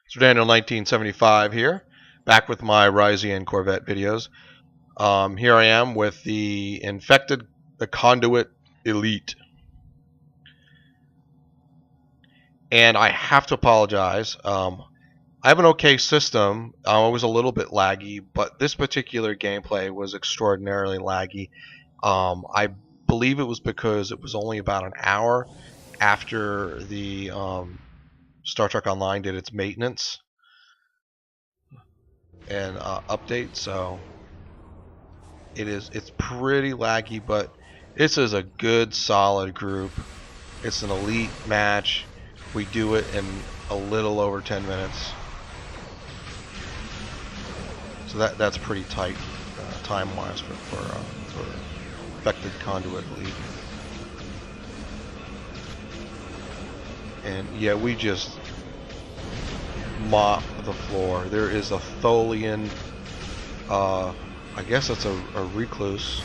So Daniel 1975 here, back with my Risian Corvette videos. Here I am with the Conduit Elite. And I have to apologize. I have an okay system. I was a little bit laggy, but this particular gameplay was extraordinarily laggy. I believe it was because it was only about an hour after the Star Trek Online did its maintenance and update, so it's pretty laggy, but this is a good solid group. It's an elite match. We do it in a little over 10 minutes, so that's pretty tight time wise for affected Conduit Elite. And yeah, we just mop the floor. There is a Tholian, I guess it's a recluse.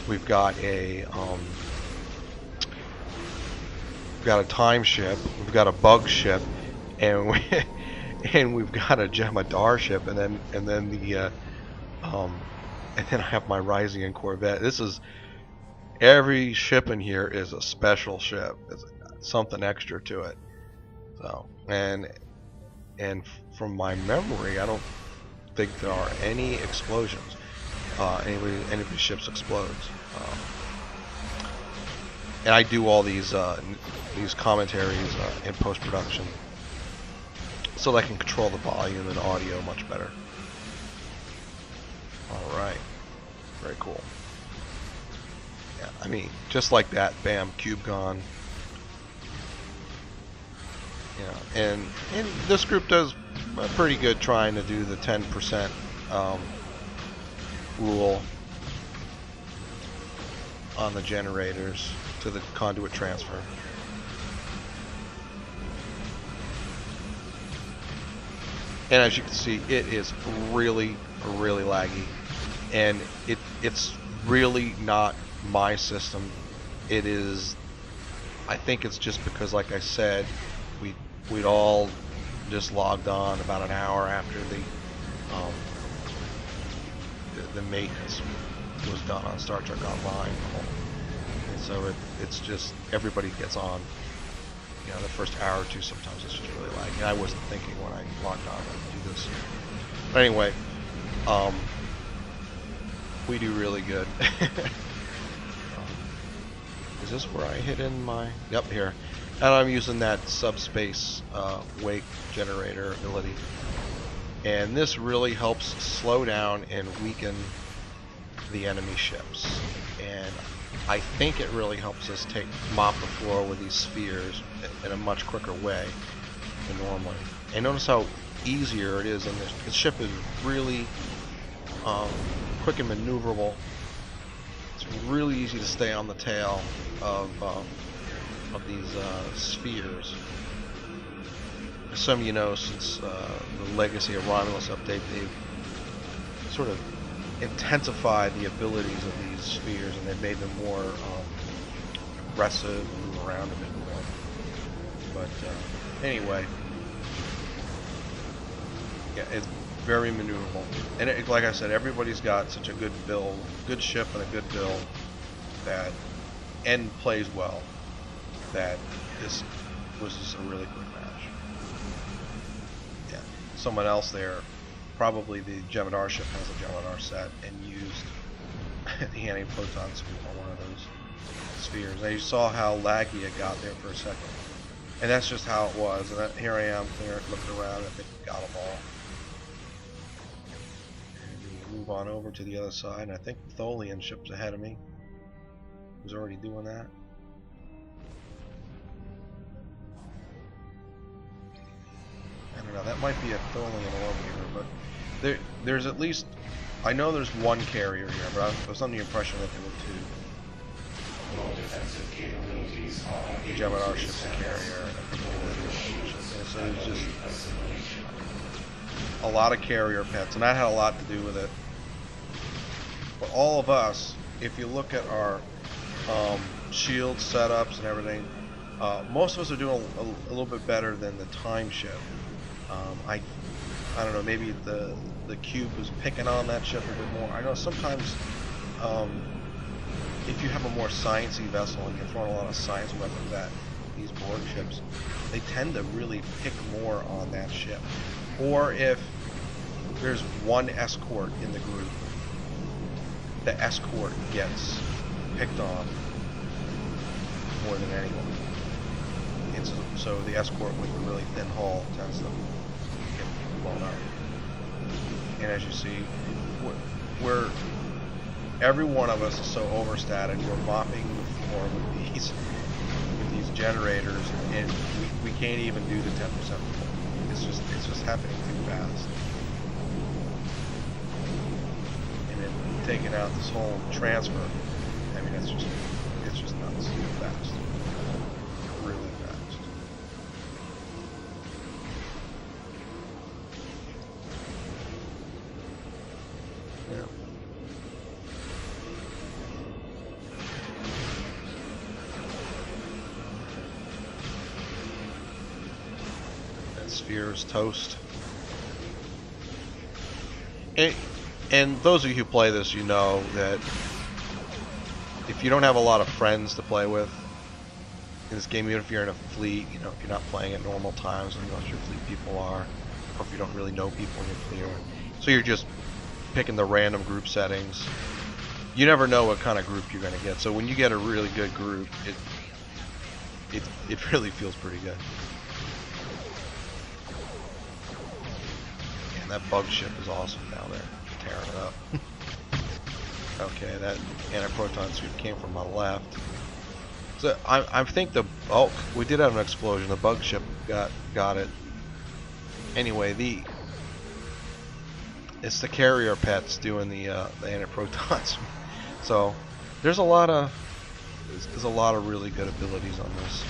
We've got a time ship. We've got a bug ship, and we've got a Jemadar ship, and then I have my Risian Corvette. This is every ship in here is a special ship. It's something extra to it. So and from my memory, I don't think there are any explosions. Any of the ships explodes. And I do all these commentaries in post-production, so that I can control the volume and audio much better. All right, very cool. Yeah, I mean, just like that, bam, cube gone. Yeah, and this group does pretty good trying to do the 10% rule on the generators to the conduit transfer. And as you can see, it is really laggy, and it's really not my system. It is, I think it's just because, like I said, we'd all just logged on about an hour after the maintenance was done on Star Trek Online, and so it's just everybody gets on. You know, the first hour or two sometimes it's just really laggy. And I wasn't thinking when I logged on to do this. But anyway, we do really good. Is this where I hit in my... Yep, here. And I'm using that subspace wake generator ability. And this really helps slow down and weaken the enemy ships. And I think it really helps us mop the floor with these spheres in a much quicker way than normally. And notice how easier it is, and the ship is really quick and maneuverable. It's really easy to stay on the tail of these spheres. As some of you know, since the Legacy of Romulus update, they've sort of intensified the abilities of these spheres, and they've made them more aggressive and move around a bit more. But anyway, yeah, it's very maneuverable. And like I said, everybody's got such a good build, good ship and a good build, and plays well, that this was just a really quick match. Yeah, someone else there, probably the Jemadar ship, has a Jemadar set and used the anti-proton scoop on one of those spheres. Now you saw how laggy it got there for a second, and that's just how it was. And here I am there looking around, and I think we got them all. And we move on over to the other side, and I think the Tholian ship's ahead of me. Who's already doing that? I don't know, that might be a Tholian orbiter, but there's at least, I know there's one carrier here, but I was under the impression that there were two. The Jemadar ship's a carrier, and so there's just a lot of carrier pets, and that had a lot to do with it. But all of us, if you look at our shield setups and everything, Most of us are doing a little bit better than the time ship. I don't know, maybe the cube was picking on that ship a bit more. I know sometimes if you have a more sciencey vessel and you're throwing a lot of science weapons at these board ships, they tend to really pick more on that ship. Or if there's one escort in the group, the escort gets picked on more than anyone. So the escort with the really thin hull tends to get blown up. And as you see, every one of us is so overstated. We're mopping the floor with these generators, and we can't even do the 10% full. It's just happening too fast. And then taking out this whole transfer, I mean, it's just nuts. Fast, really fast. Yeah. Sphere is toast. And those of you who play this, you know that if you don't have a lot of friends to play with in this game, even if you're in a fleet, you know, if you're not playing at normal times, and most of your fleet people are, or if you don't really know people in your fleet, so you're just picking the random group settings, you never know what kind of group you're going to get. So when you get a really good group, it really feels pretty good. That bug ship is awesome down there, tearing it up. Okay, that anti-proton suit came from my left. So I think we did have an explosion. The bug ship got it. Anyway, it's the carrier pets doing the anti-protons. So there's a lot of really good abilities on this.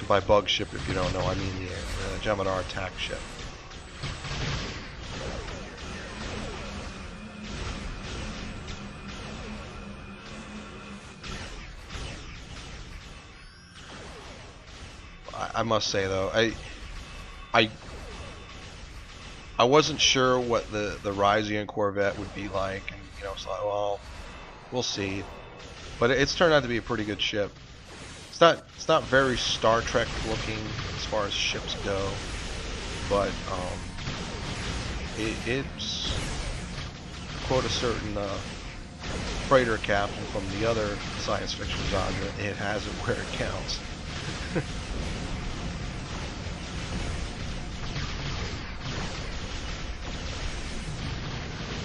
By bug ship, if you don't know, I mean the Jemadar attack ship. I must say though, I wasn't sure what the Risian Corvette would be like, and you know, so well, we'll see. But it's turned out to be a pretty good ship. It's not very Star Trek looking as far as ships go, but it's, to quote a certain freighter captain from the other science fiction genre, it has it where it counts.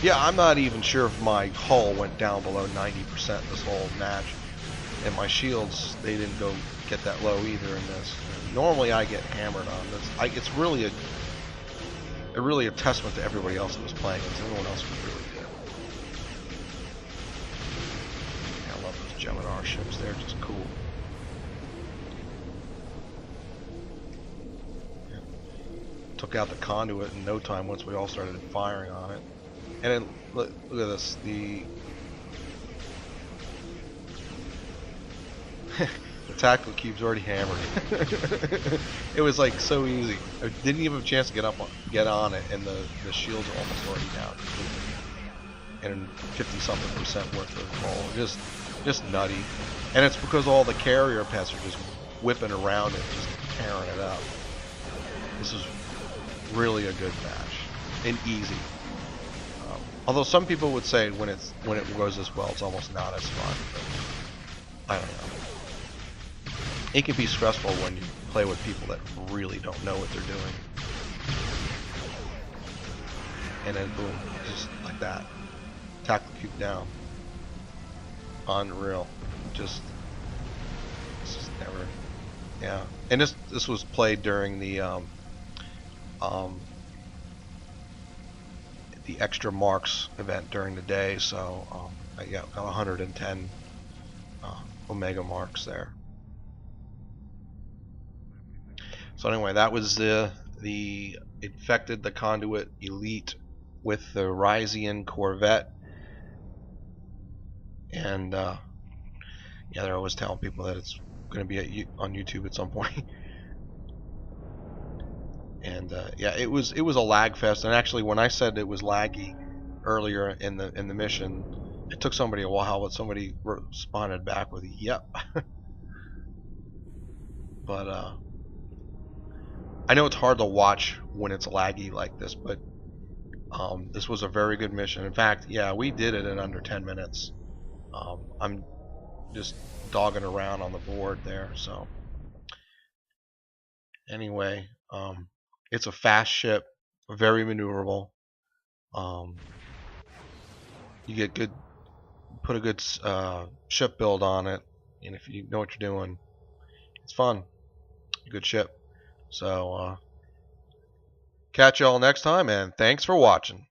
Yeah, I'm not even sure if my hull went down below 90% this whole match. And my shields, they didn't go get that low either in this. Normally I get hammered on this. It's really a testament to everybody else that was playing, because everyone else was really good. Yeah, I love those Jemadar ships. They're just cool. Yeah. Took out the Conduit in no time once we all started firing on it. And then look at this. The tactical cube's already hammered. It was like so easy. I didn't even have a chance to get on it, and the shields are almost already down. And 50-something% worth of hull. Just nutty. And it's because all the carrier pets are just whipping around it, just tearing it up. This is really a good match and easy. Although some people would say when it goes this well, it's almost not as fun. But I don't know. It can be stressful when you play with people that really don't know what they're doing. And then boom, just like that. Tactical cube down. Unreal. It's just never. Yeah. And this was played during the extra marks event during the day, so I got 110 Omega marks there. So anyway, that was the infected the Conduit Elite with the Risian Corvette. And yeah, they're always telling people that it's going to be on YouTube at some point. And yeah, it was a lag fest. And actually, when I said it was laggy earlier in the mission, it took somebody a while, but somebody responded back with "Yep." But I know it's hard to watch when it's laggy like this, but this was a very good mission. In fact, yeah, we did it in under 10 minutes. I'm just dogging around on the board there. So anyway, it's a fast ship, very maneuverable. You get good, put a good ship build on it, and if you know what you're doing, it's fun. Good ship. So catch y'all next time, and thanks for watching.